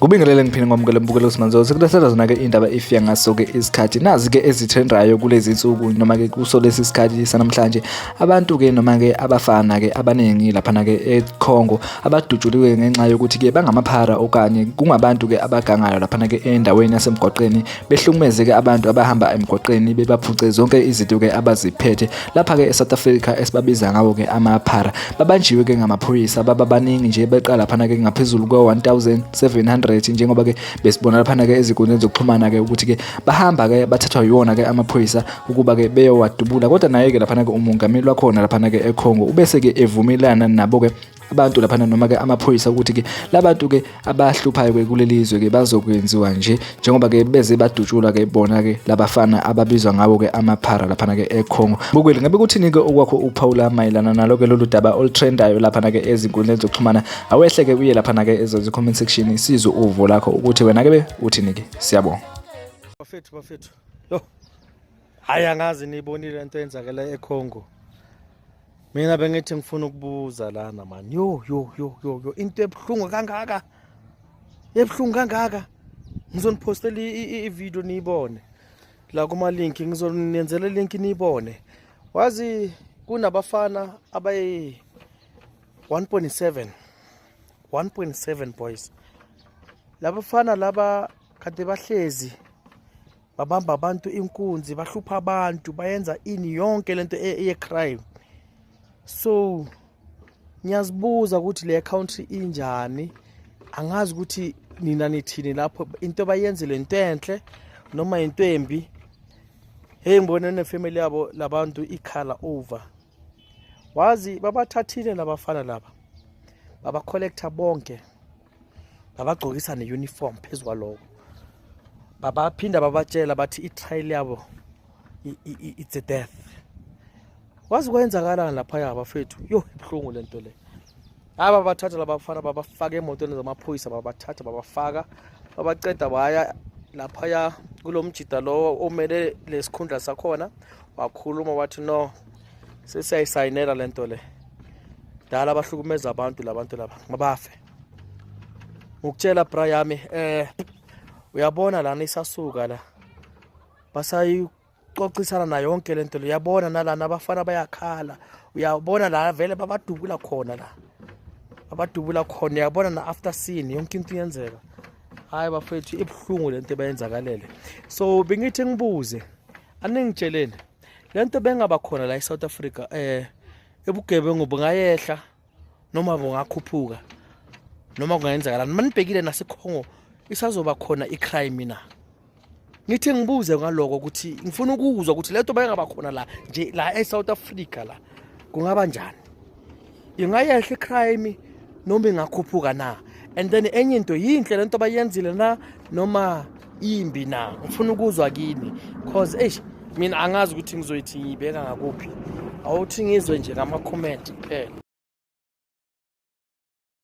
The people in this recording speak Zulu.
Kubingelele ngiphinde ngomukele mbukelo simanzo sekulethelwa zona ke indaba ifika ngaso ke isikhathi nazi ke ezitrendayo kulezi insuku noma ke kuso lesi sikhathi sanamhlanje abantu ke noma ke abafana ke abaningi lapha ke eCongo abadutshuliwe ngenxa yokuthi ke bangamaphara okanye kungabantu ke abagangayo lapha ke endaweni yasemgwaqeni behlukumeze ke abantu abahamba emgwaqeni bebaphuce zonke izinto ke abaziphethe lapha ke eSouth Africa esibabiza ngawo ke amaphara babanjiwe ke ngamaphoyisa babaningi nje beqala lapha ke ngaphezulu kwa 1700 njengoba ke besibona lapha ke ezikundleni zokuxhumana ke ukuthi ke bahamba ke bathathwa yiwona ke amaphoyisa ukuba ke beyowadubula kodwa naye ke lapha ke umongameli wakhona lapha ke eCongo ubese ke evumelana nabo ke abantu lapha noma ke amaphoyisa ukuthi ke labantu ke abahluphayo ke kulelizwe ke bazokwenziwa nje njengoba ke beze badutshula ke bona ke labafana ababizwa ngawo ke amaphara lapha ke eCongo. Bukweli ngabe kuthini ke okwakho uPaula mayelana nalo ke lolu daba olutrendayo lapha ke ezinkundleni zokuxhumana awehle ke uye lapha ke ezo comment section sizwe uvo lakho ukuthi wena ke uthini ke siyabonga bafethu yo hayi angazi nibonile into eyenzakela eCongo. Mina bengithi ngifuna ukubuza lana man yo into ebhlungu kangaka ngizonipostela ivideo niyibone la kuma link ngizonenzela link niyibone. Wazi kunabafana abayi 1.7 boys. Labafana laba kade bahlezi babamba abantu inkunzi bahlupha abantu bayenza ini yonke lento ye-crime. So ngiyazibuza ukuthi le country injani, angazi ukuthi nina nithini lapho into bayenzile into enhle noma into embi. Hey ngibone nefamily yabo labantu ikhala over. Wazi babathathile labafana laba baba collector bonke babagqokisa ne-uniform phezulu kwaloko babaphinda babatshela bathi i-trial yabo it's a death. Wazi kwenzakala lapha yabafethu yo ibhlungu lento le. Aba bathatha labafana babafaka emotweni zamaphoyisa babathatha babafaka babaceda baya lapha ya kulomjida lo omele lesikhundla sakhona wakhuluma wathi no sesiyayisayinela lento le. Dala abahlukumeza abantu labantu laba mabafe. Ngokutshela bra yami uyabona lana isasuka la basayi xoxisana na yonke lento le. Uyabona nalana abafana bayakhala, uyabona la vele babadubula khona la abadubula khona, uyabona na after scene yonke into iyenzeka. Hayi bafethu ibhlungu lento bayenzakalele. So bengithi ngibuze aningitsheleni lento bengaba khona la eSouth Africa ebugebengu bungayehla noma bungakhuphuka noma kungayenzakala manibhekile naseCongo isazoba khona icrime na. Ngithi ngibuze ngaloko ukuthi ngifuna ukuzwa ukuthi lento bayengaba khona la nje la eSouth Africa la kungaba njani, ingayehla icrime noma ingakhuphuka na, and then enye into yinhle lento bayenzile na noma imbi na. Ngifuna ukuzwa kini cause mina angazi ukuthi ngizoyithi ngibeka ngakuphi, awuthi ngizwe nje ngama comment kuphela.